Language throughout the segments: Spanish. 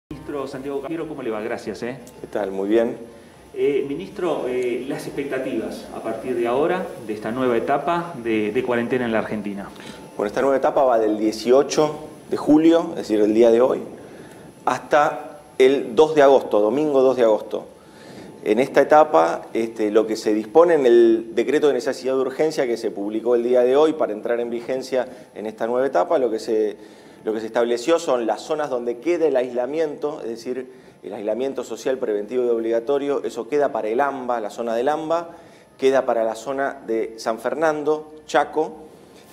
Ministro Santiago Cafiero, ¿cómo le va? Gracias. ¿Qué tal? Muy bien. Ministro, las expectativas a partir de ahora, de esta nueva etapa de cuarentena en la Argentina. Bueno, esta nueva etapa va del 18 de julio, es decir, el día de hoy, hasta el 2 de agosto, domingo 2 de agosto. En esta etapa, lo que se dispone en el decreto de necesidad de urgencia que se publicó el día de hoy para entrar en vigencia en esta nueva etapa, lo que se estableció son las zonas donde queda el aislamiento, es decir, el aislamiento social preventivo y obligatorio, eso queda para el AMBA, la zona del AMBA, queda para la zona de San Fernando, Chaco,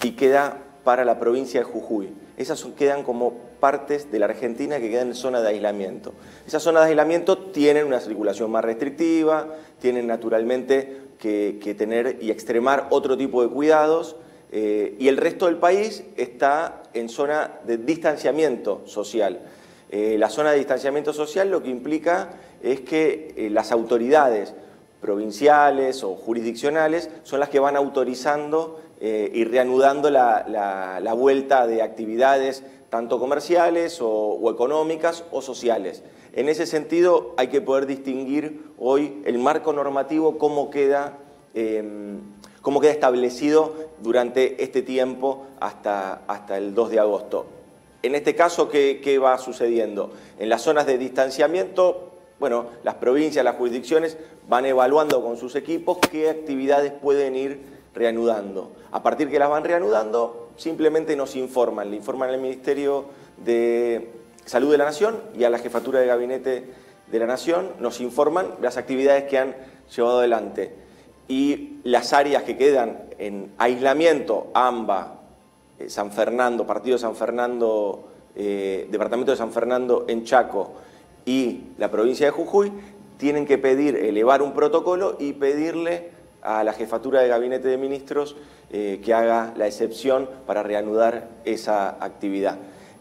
y queda para la provincia de Jujuy. Esas quedan como partes de la Argentina que quedan en zona de aislamiento. Esas zonas de aislamiento tienen una circulación más restrictiva, tienen naturalmente que tener y extremar otro tipo de cuidados, y el resto del país está en zona de distanciamiento social. La zona de distanciamiento social lo que implica es que las autoridades provinciales o jurisdiccionales son las que van autorizando y reanudando la vuelta de actividades tanto comerciales o económicas o sociales. En ese sentido hay que poder distinguir hoy el marco normativo, cómo queda establecido durante este tiempo hasta el 2 de agosto. En este caso, ¿qué va sucediendo? En las zonas de distanciamiento, bueno, las provincias, las jurisdicciones van evaluando con sus equipos qué actividades pueden ir reanudando. A partir que las van reanudando, simplemente nos informan, le informan al Ministerio de Salud de la Nación y a la Jefatura de Gabinete de la Nación, nos informan las actividades que han llevado adelante. Y las áreas que quedan en aislamiento, AMBA, San Fernando, Partido de San Fernando, Departamento de San Fernando en Chaco y la provincia de Jujuy, tienen que elevar un protocolo y pedirle a la Jefatura de Gabinete de Ministros que haga la excepción para reanudar esa actividad.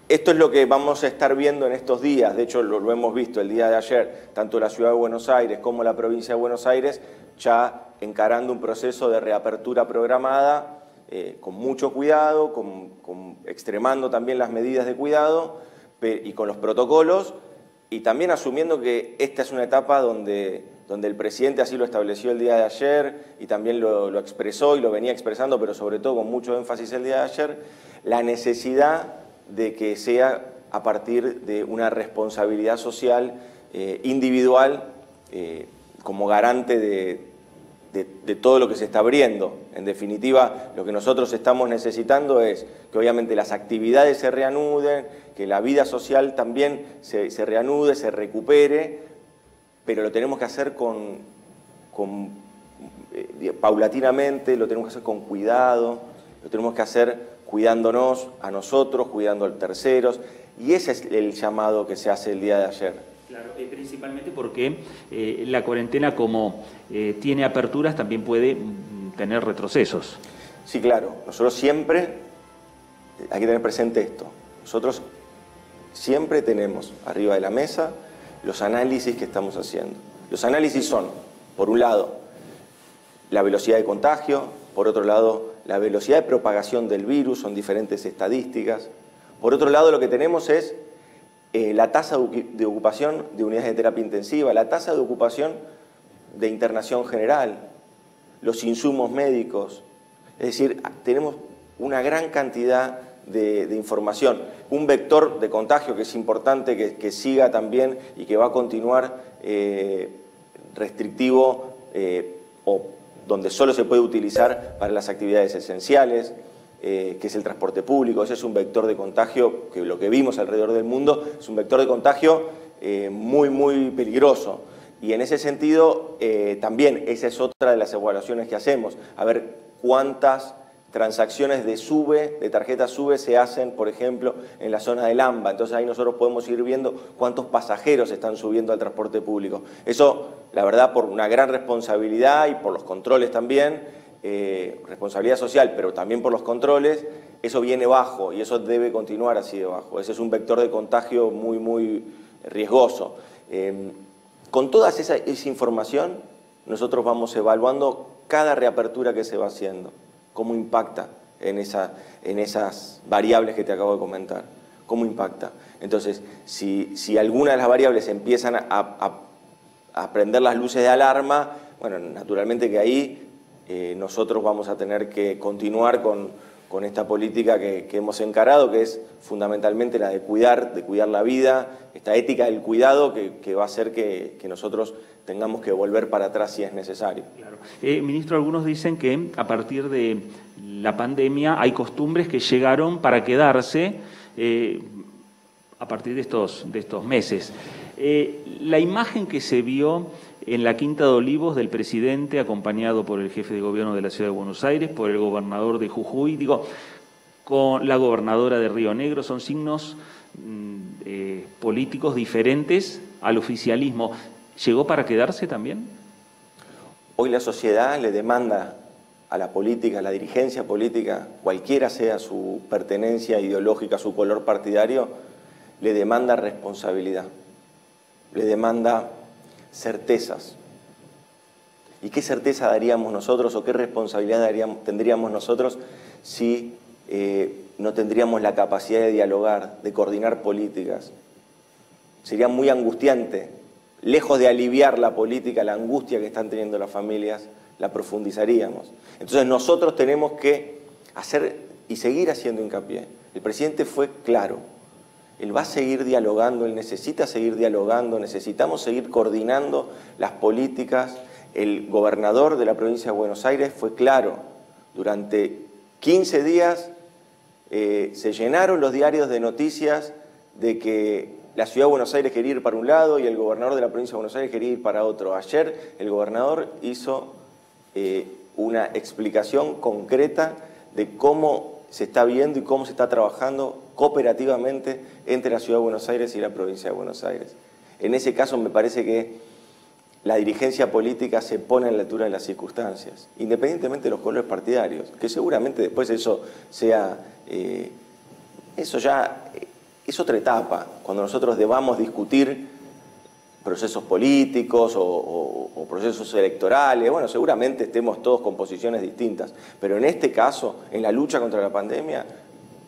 Esto es lo que vamos a estar viendo en estos días, de hecho lo hemos visto el día de ayer, tanto la Ciudad de Buenos Aires como la provincia de Buenos Aires, ya encarando un proceso de reapertura programada con mucho cuidado, extremando también las medidas de cuidado y con los protocolos, y también asumiendo que esta es una etapa donde el presidente así lo estableció el día de ayer y también lo expresó y lo venía expresando, pero sobre todo con mucho énfasis el día de ayer, la necesidad de que sea a partir de una responsabilidad social individual como garante de todo lo que se está abriendo. En definitiva, lo que nosotros estamos necesitando es que obviamente las actividades se reanuden, que la vida social también se reanude, se recupere, pero lo tenemos que hacer paulatinamente, lo tenemos que hacer con cuidado, lo tenemos que hacer cuidándonos a nosotros, cuidando a los terceros, y ese es el llamado que se hace el día de ayer. Claro, principalmente porque la cuarentena, como tiene aperturas, también puede tener retrocesos. Sí, claro. Nosotros siempre, hay que tener presente esto, nosotros siempre tenemos arriba de la mesa los análisis que estamos haciendo. Los análisis son, por un lado, la velocidad de contagio, por otro lado, la velocidad de propagación del virus, son diferentes estadísticas. Por otro lado, lo que tenemos es la tasa de ocupación de unidades de terapia intensiva, la tasa de ocupación de internación general, los insumos médicos. Es decir, tenemos una gran cantidad de información. Un vector de contagio que es importante que siga también y que va a continuar restrictivo o donde solo se puede utilizar para las actividades esenciales, que es el transporte público. Ese es un vector de contagio que lo que vimos alrededor del mundo es un vector de contagio muy, muy peligroso. Y en ese sentido, también esa es otra de las evaluaciones que hacemos, a ver cuántas transacciones de tarjetas SUBE se hacen, por ejemplo, en la zona del AMBA. Entonces ahí nosotros podemos ir viendo cuántos pasajeros están subiendo al transporte público. Eso, la verdad, por una gran responsabilidad y por los controles también, responsabilidad social, pero también por los controles, eso viene bajo y eso debe continuar así de bajo. Ese es un vector de contagio muy, muy riesgoso. Con toda esa información, nosotros vamos evaluando cada reapertura que se va haciendo, cómo impacta en esas variables que te acabo de comentar, cómo impacta. Entonces, si alguna de las variables empiezan a prender las luces de alarma, bueno, naturalmente que ahí nosotros vamos a tener que continuar con esta política que hemos encarado, que es fundamentalmente la de cuidar la vida, esta ética del cuidado que va a hacer que nosotros tengamos que volver para atrás si es necesario. Claro. Ministro, algunos dicen que a partir de la pandemia hay costumbres que llegaron para quedarse a partir de estos meses. La imagen que se vio en la Quinta de Olivos del presidente, acompañado por el jefe de gobierno de la Ciudad de Buenos Aires, por el gobernador de Jujuy, con la gobernadora de Río Negro, son signos políticos diferentes al oficialismo. ¿Llegó para quedarse también? Hoy la sociedad le demanda a la política, a la dirigencia política, cualquiera sea su pertenencia ideológica, su color partidario, le demanda responsabilidad, le demanda certezas. ¿Y qué certeza daríamos nosotros o qué responsabilidad tendríamos nosotros si no tendríamos la capacidad de dialogar, de coordinar políticas? Sería muy angustiante. Lejos de aliviar la política, la angustia que están teniendo las familias, la profundizaríamos. Entonces nosotros tenemos que hacer y seguir haciendo hincapié. El presidente fue claro. Él va a seguir dialogando, él necesita seguir dialogando, necesitamos seguir coordinando las políticas. El gobernador de la provincia de Buenos Aires fue claro. Durante 15 días se llenaron los diarios de noticias de que la Ciudad de Buenos Aires quería ir para un lado y el gobernador de la provincia de Buenos Aires quería ir para otro. Ayer el gobernador hizo una explicación concreta de cómo se está viendo y cómo se está trabajando cooperativamente entre la Ciudad de Buenos Aires y la provincia de Buenos Aires. En ese caso me parece que la dirigencia política se pone a la altura de las circunstancias, independientemente de los colores partidarios, que seguramente después eso sea, es otra etapa, cuando nosotros debamos discutir procesos políticos o procesos electorales, bueno, seguramente estemos todos con posiciones distintas, pero en este caso, en la lucha contra la pandemia,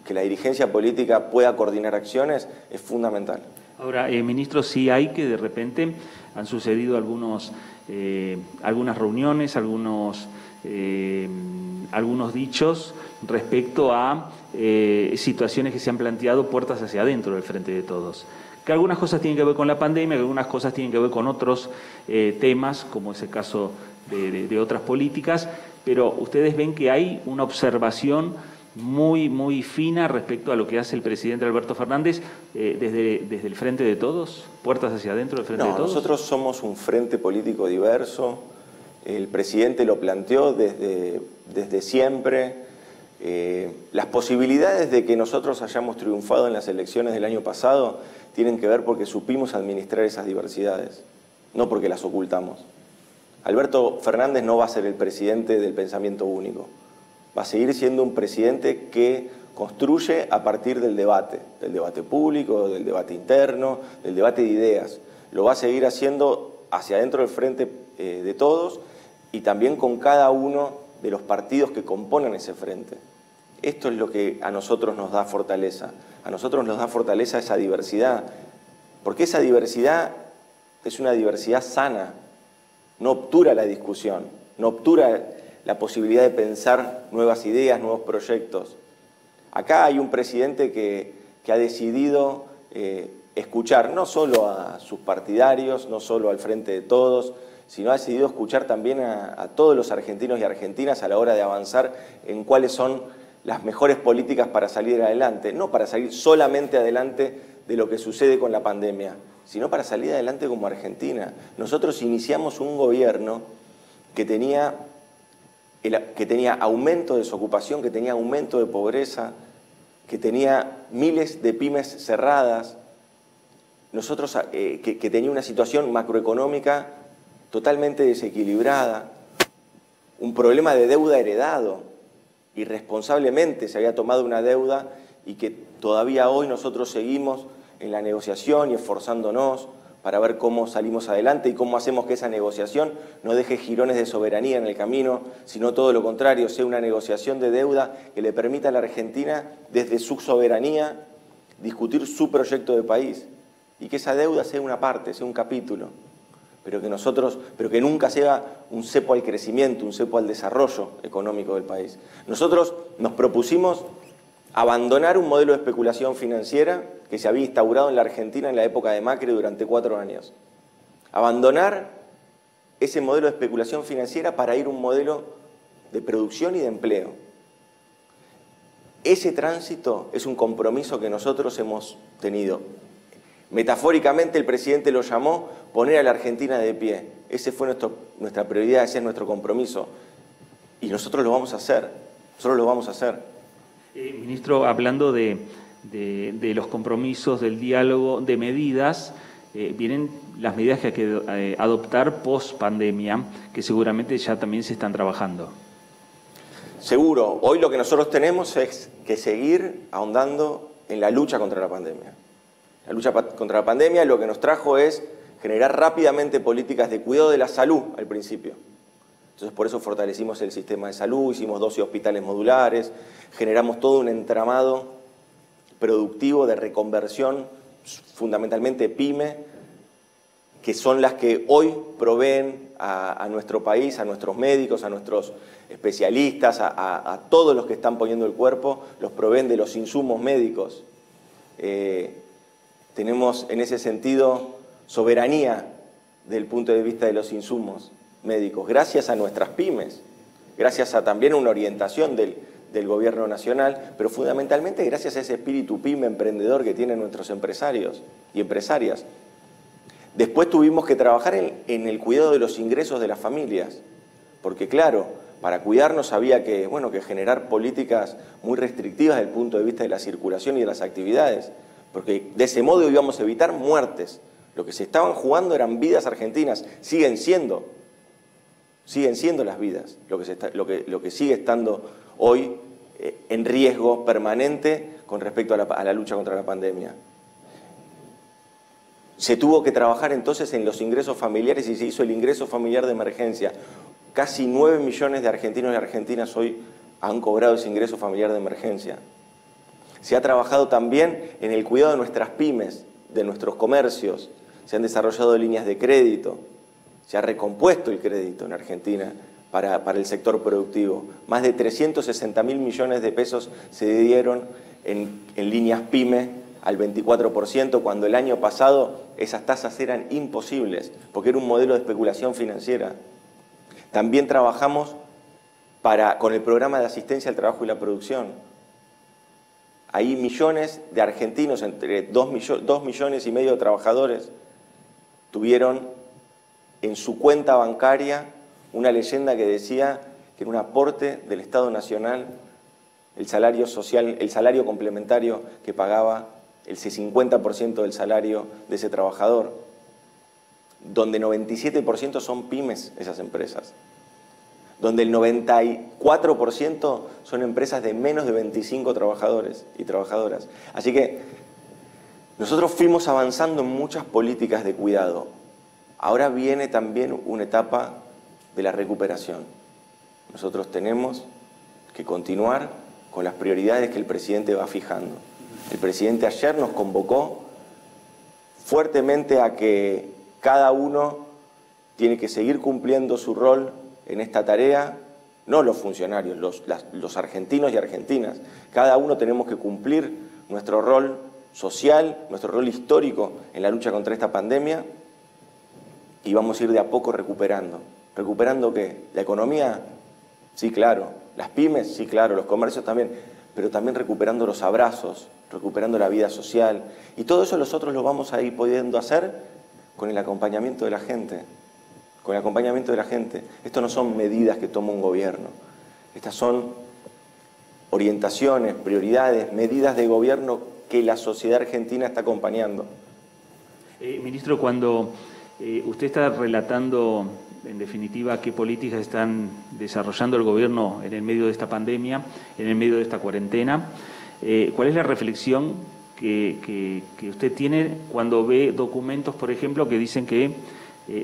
que la dirigencia política pueda coordinar acciones es fundamental. Ahora, ministro, sí hay que de repente han sucedido algunas reuniones, algunos dichos respecto a situaciones que se han planteado puertas hacia adentro del Frente de Todos. Que algunas cosas tienen que ver con la pandemia, que algunas cosas tienen que ver con otros temas, como es el caso de otras políticas, pero ustedes ven que hay una observación muy fina respecto a lo que hace el presidente Alberto Fernández desde el Frente de Todos, puertas hacia adentro del Frente de Todos. Nosotros somos un frente político diverso, el presidente lo planteó desde siempre. Las posibilidades de que nosotros hayamos triunfado en las elecciones del año pasado tienen que ver porque supimos administrar esas diversidades, no porque las ocultamos. Alberto Fernández no va a ser el presidente del pensamiento único. Va a seguir siendo un presidente que construye a partir del debate público, del debate interno, del debate de ideas. Lo va a seguir haciendo hacia adentro del Frente de Todos y también con cada uno de los partidos que componen ese frente. Esto es lo que a nosotros nos da fortaleza. A nosotros nos da fortaleza esa diversidad, porque esa diversidad es una diversidad sana, no obtura la discusión, no obtura la posibilidad de pensar nuevas ideas, nuevos proyectos. Acá hay un presidente que ha decidido escuchar no solo a sus partidarios, no solo al Frente de Todos, sino ha decidido escuchar también a todos los argentinos y argentinas a la hora de avanzar en cuáles son las mejores políticas para salir adelante, no para salir solamente adelante de lo que sucede con la pandemia, sino para salir adelante como Argentina. Nosotros iniciamos un gobierno que tenía aumento de desocupación, que tenía aumento de pobreza, que tenía miles de pymes cerradas, que tenía una situación macroeconómica totalmente desequilibrada, un problema de deuda heredado. Irresponsablemente se había tomado una deuda y que todavía hoy nosotros seguimos en la negociación y esforzándonos para ver cómo salimos adelante y cómo hacemos que esa negociación no deje jirones de soberanía en el camino, sino todo lo contrario, sea una negociación de deuda que le permita a la Argentina, desde su soberanía, discutir su proyecto de país y que esa deuda sea una parte, sea un capítulo, pero que nunca sea un cepo al crecimiento, un cepo al desarrollo económico del país. Nosotros nos propusimos abandonar un modelo de especulación financiera que se había instaurado en la Argentina en la época de Macri durante 4 años. Abandonar ese modelo de especulación financiera para ir a un modelo de producción y de empleo. Ese tránsito es un compromiso que nosotros hemos tenido. Metafóricamente el presidente lo llamó poner a la Argentina de pie. Ese fue nuestra prioridad, ese es nuestro compromiso. Y nosotros lo vamos a hacer, nosotros lo vamos a hacer. Ministro, hablando de los compromisos, del diálogo, de medidas, vienen las medidas que hay que adoptar post pandemia, que seguramente ya también se están trabajando. Seguro, hoy lo que nosotros tenemos es que seguir ahondando en la lucha contra la pandemia. La lucha contra la pandemia lo que nos trajo es generar rápidamente políticas de cuidado de la salud al principio. Entonces por eso fortalecimos el sistema de salud, hicimos 12 hospitales modulares, generamos todo un entramado productivo de reconversión, fundamentalmente PYME, que son las que hoy proveen a nuestro país, a nuestros médicos, a nuestros especialistas, a todos los que están poniendo el cuerpo, los proveen de los insumos médicos. Tenemos en ese sentido soberanía del punto de vista de los insumos médicos, gracias a nuestras pymes, gracias a también una orientación del gobierno nacional, pero fundamentalmente gracias a ese espíritu pyme emprendedor que tienen nuestros empresarios y empresarias. Después tuvimos que trabajar en el cuidado de los ingresos de las familias, porque claro, para cuidarnos había que generar políticas muy restrictivas desde el punto de vista de la circulación y de las actividades, porque de ese modo íbamos a evitar muertes. Lo que se estaban jugando eran vidas argentinas, siguen siendo las vidas, lo que sigue estando hoy en riesgo permanente con respecto a la lucha contra la pandemia. Se tuvo que trabajar entonces en los ingresos familiares y se hizo el ingreso familiar de emergencia. Casi 9 millones de argentinos y argentinas hoy han cobrado ese ingreso familiar de emergencia. Se ha trabajado también en el cuidado de nuestras pymes, de nuestros comercios. Se han desarrollado líneas de crédito. Se ha recompuesto el crédito en Argentina para el sector productivo. Más de 360.000 millones de pesos se dieron en líneas PYME al 24%, cuando el año pasado esas tasas eran imposibles, porque era un modelo de especulación financiera. También trabajamos con el programa de asistencia al trabajo y la producción. Ahí millones de argentinos, entre 2 millones y medio de trabajadores, tuvieron en su cuenta bancaria una leyenda que decía que era un aporte del Estado Nacional, el salario social, el salario complementario que pagaba el 50% del salario de ese trabajador, donde 97% son pymes esas empresas, donde el 94% son empresas de menos de 25 trabajadores y trabajadoras. Así que nosotros fuimos avanzando en muchas políticas de cuidado. Ahora viene también una etapa de la recuperación. Nosotros tenemos que continuar con las prioridades que el presidente va fijando. El presidente ayer nos convocó fuertemente a que cada uno tiene que seguir cumpliendo su rol en esta tarea, no los funcionarios, los argentinos y argentinas. Cada uno tenemos que cumplir nuestro rol social, nuestro rol histórico en la lucha contra esta pandemia y vamos a ir de a poco recuperando. ¿Recuperando qué? ¿La economía? Sí, claro. ¿Las pymes? Sí, claro. ¿Los comercios también? Pero también recuperando los abrazos, recuperando la vida social. Y todo eso nosotros lo vamos a ir pudiendo hacer con el acompañamiento de la gente. Con el acompañamiento de la gente. Esto no son medidas que toma un gobierno. Estas son orientaciones, prioridades, medidas de gobierno que la sociedad argentina está acompañando. Ministro, cuando usted está relatando, en definitiva, qué políticas están desarrollando el gobierno en el medio de esta pandemia, en el medio de esta cuarentena, ¿cuál es la reflexión que usted tiene cuando ve documentos, por ejemplo, que dicen que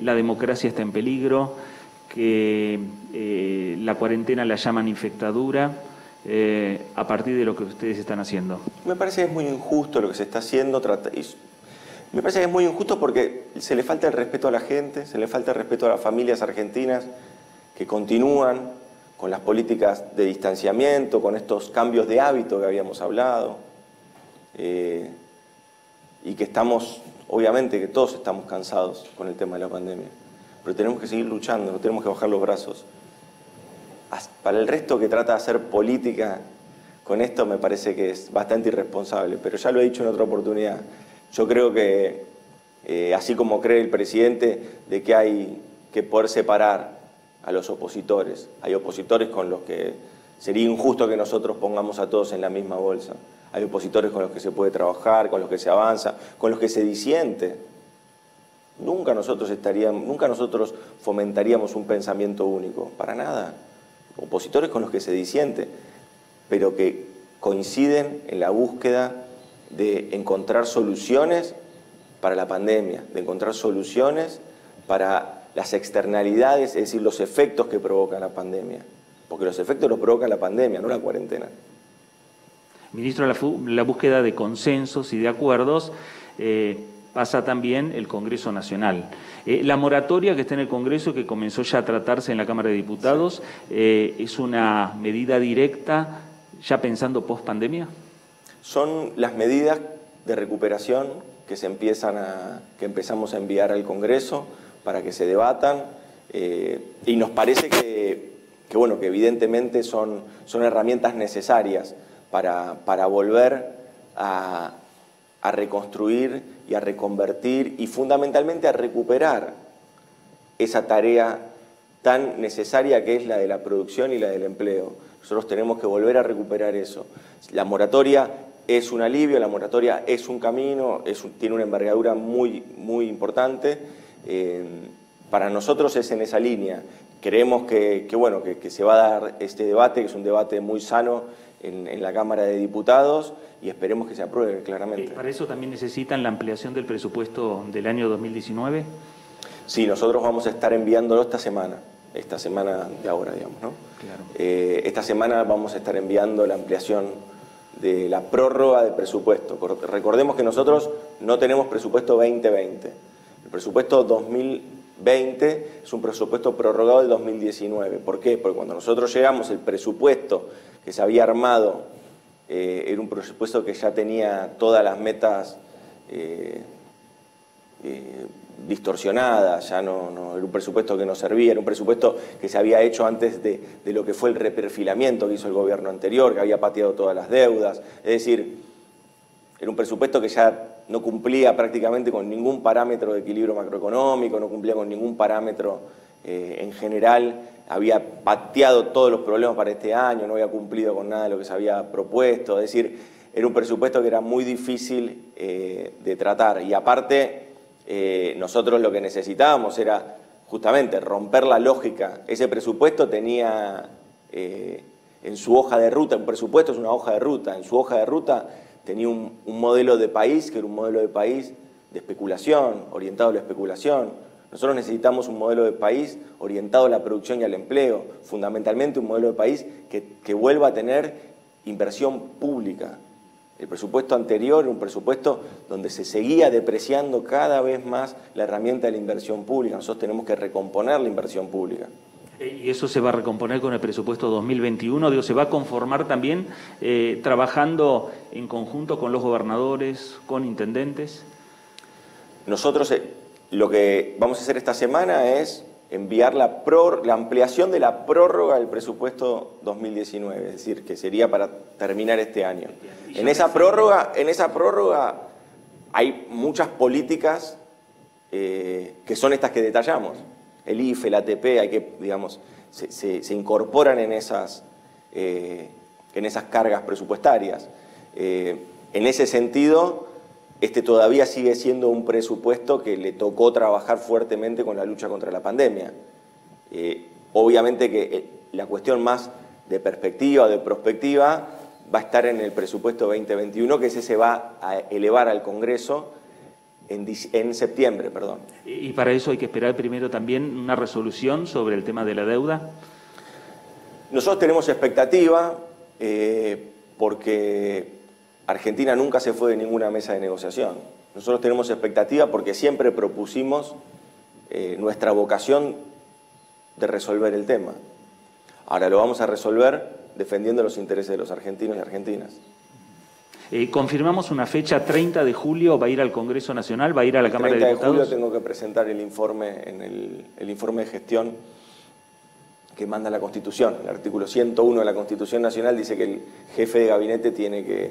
la democracia está en peligro, que la cuarentena la llaman infectadura, a partir de lo que ustedes están haciendo? Me parece que es muy injusto lo que se está haciendo. Me parece que es muy injusto porque se le falta el respeto a la gente, se le falta el respeto a las familias argentinas que continúan con las políticas de distanciamiento, con estos cambios de hábito que habíamos hablado, y que estamos, obviamente que todos estamos cansados con el tema de la pandemia, pero tenemos que seguir luchando, no tenemos que bajar los brazos. Para el resto que trata de hacer política con esto me parece que es bastante irresponsable, pero ya lo he dicho en otra oportunidad. Yo creo que, así como cree el presidente, de que hay que poder separar a los opositores. Hay opositores con los que sería injusto que nosotros pongamos a todos en la misma bolsa. Hay opositores con los que se puede trabajar, con los que se avanza, con los que se disiente. Nunca nosotros fomentaríamos un pensamiento único, para nada. Opositores con los que se disiente, pero que coinciden en la búsqueda de encontrar soluciones para la pandemia, de encontrar soluciones para las externalidades, es decir, los efectos que provoca la pandemia. Porque los efectos los provoca la pandemia, no la cuarentena. Ministro, la búsqueda de consensos y de acuerdos pasa también el Congreso Nacional. La moratoria que está en el Congreso, que comenzó ya a tratarse en la Cámara de Diputados, ¿es una medida directa ya pensando post-pandemia? Son las medidas de recuperación que empezamos a enviar al Congreso para que se debatan, y nos parece que evidentemente son herramientas necesarias para volver a reconstruir y a reconvertir y fundamentalmente a recuperar esa tarea tan necesaria que es la de la producción y la del empleo. Nosotros tenemos que volver a recuperar eso. La moratoria es un alivio, la moratoria es un camino, tiene una envergadura muy, muy importante. Para nosotros es en esa línea. Creemos que se va a dar este debate, que es un debate muy sano en la Cámara de Diputados, y esperemos que se apruebe claramente. ¿Para eso también necesitan la ampliación del presupuesto del año 2019? Sí, nosotros vamos a estar enviándolo esta semana de ahora, digamos, ¿no? Claro. Esta semana vamos a estar enviando la ampliación de la prórroga del presupuesto. Recordemos que nosotros no tenemos presupuesto 2020. El presupuesto 2020 es un presupuesto prorrogado del 2019. ¿Por qué? Porque cuando nosotros llegamos, el presupuesto que se había armado era un presupuesto que ya tenía todas las metas distorsionadas, ya no era un presupuesto que no servía, era un presupuesto que se había hecho antes de lo que fue el reperfilamiento que hizo el gobierno anterior, que había pateado todas las deudas. Es decir, era un presupuesto que ya no cumplía prácticamente con ningún parámetro de equilibrio macroeconómico, no cumplía con ningún parámetro en general, había pateado todos los problemas para este año, no había cumplido con nada de lo que se había propuesto. Es decir, era un presupuesto que era muy difícil de tratar, y aparte nosotros lo que necesitábamos era justamente romper la lógica. Ese presupuesto tenía en su hoja de ruta, un presupuesto es una hoja de ruta, en su hoja de ruta tenía un modelo de país que era un modelo de país de especulación, orientado a la especulación. Nosotros necesitamos un modelo de país orientado a la producción y al empleo, fundamentalmente un modelo de país que vuelva a tener inversión pública. El presupuesto anterior era un presupuesto donde se seguía depreciando cada vez más la herramienta de la inversión pública. Nosotros tenemos que recomponer la inversión pública. ¿Y eso se va a recomponer con el presupuesto 2021? Digo, ¿se va a conformar también trabajando en conjunto con los gobernadores, con intendentes? Nosotros lo que vamos a hacer esta semana es enviar la ampliación de la prórroga del presupuesto 2019, es decir, que sería para terminar este año. En esa prórroga hay muchas políticas que son estas que detallamos. El IFE, el ATP, se incorporan en esas cargas presupuestarias. En ese sentido, este todavía sigue siendo un presupuesto que le tocó trabajar fuertemente con la lucha contra la pandemia. Obviamente que la cuestión más de perspectiva o de prospectiva va a estar en el presupuesto 2021, que ese se va a elevar al Congreso en septiembre, perdón. ¿Y para eso hay que esperar primero también una resolución sobre el tema de la deuda? Nosotros tenemos expectativa porque Argentina nunca se fue de ninguna mesa de negociación. Nosotros tenemos expectativa porque siempre propusimos nuestra vocación de resolver el tema. Ahora lo vamos a resolver defendiendo los intereses de los argentinos y argentinas. Confirmamos una fecha, 30 de julio, ¿va a ir al Congreso Nacional, va a ir a la Cámara de Diputados? 30 de julio tengo que presentar el informe, el informe de gestión que manda la Constitución. El artículo 101 de la Constitución Nacional dice que el jefe de gabinete tiene que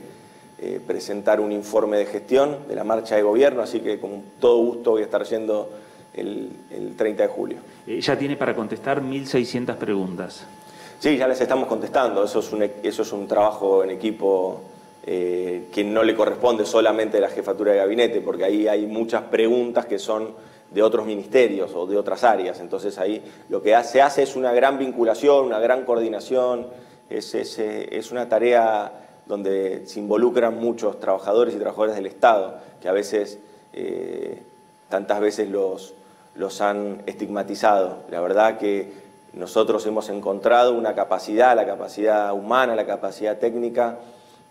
presentar un informe de gestión de la marcha de gobierno, así que con todo gusto voy a estar yendo el 30 de julio. Ya tiene para contestar 1.600 preguntas. Sí, ya les estamos contestando. Eso es un trabajo en equipo que no le corresponde solamente a la jefatura de gabinete, porque ahí hay muchas preguntas que son de otros ministerios o de otras áreas. Entonces ahí lo que se hace es una gran vinculación, una gran coordinación, es una tarea donde se involucran muchos trabajadores y trabajadoras del Estado, que a veces, tantas veces los han estigmatizado. La verdad que nosotros hemos encontrado una capacidad, la capacidad humana, la capacidad técnica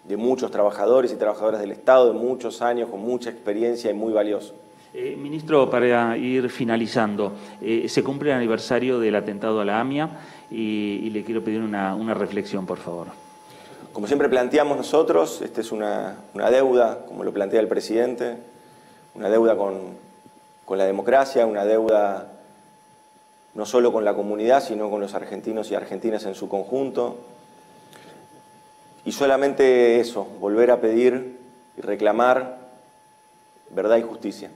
de muchos trabajadores y trabajadoras del Estado, de muchos años, con mucha experiencia y muy valioso. Ministro, para ir finalizando, se cumple el aniversario del atentado a la AMIA y le quiero pedir una reflexión, por favor. Como siempre planteamos nosotros, esta es una deuda, como lo plantea el presidente, una deuda con la democracia, una deuda no solo con la comunidad, sino con los argentinos y argentinas en su conjunto. Y solamente eso, volver a pedir y reclamar verdad y justicia.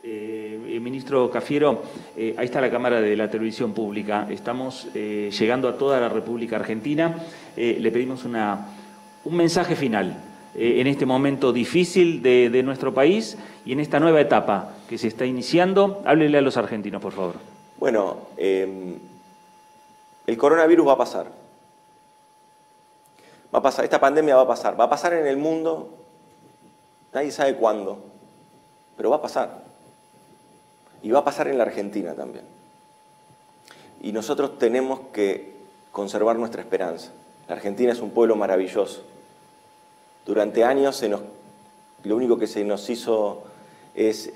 Ministro Cafiero, ahí está la cámara de la televisión pública. Estamos llegando a toda la República Argentina. Le pedimos un mensaje final en este momento difícil de nuestro país y en esta nueva etapa que se está iniciando. Háblele a los argentinos, por favor. Bueno, el coronavirus va a pasar. Va a pasar, esta pandemia va a pasar en el mundo, nadie sabe cuándo, pero va a pasar. Y va a pasar en la Argentina también. Y nosotros tenemos que conservar nuestra esperanza. La Argentina es un pueblo maravilloso. Durante años lo único que se nos hizo es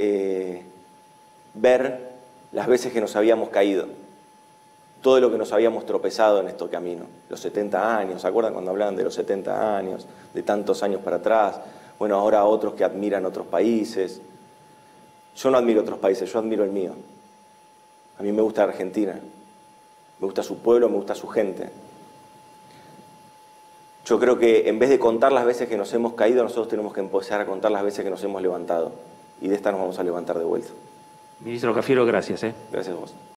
ver las veces que nos habíamos caído. Todo lo que nos habíamos tropezado en este camino, los 70 años, ¿se acuerdan cuando hablaban de los 70 años, de tantos años para atrás? Bueno, ahora otros que admiran otros países. Yo no admiro otros países, yo admiro el mío. A mí me gusta Argentina, me gusta su pueblo, me gusta su gente. Yo creo que en vez de contar las veces que nos hemos caído, nosotros tenemos que empezar a contar las veces que nos hemos levantado. Y de esta nos vamos a levantar de vuelta. Ministro Cafiero, gracias. Gracias a vos.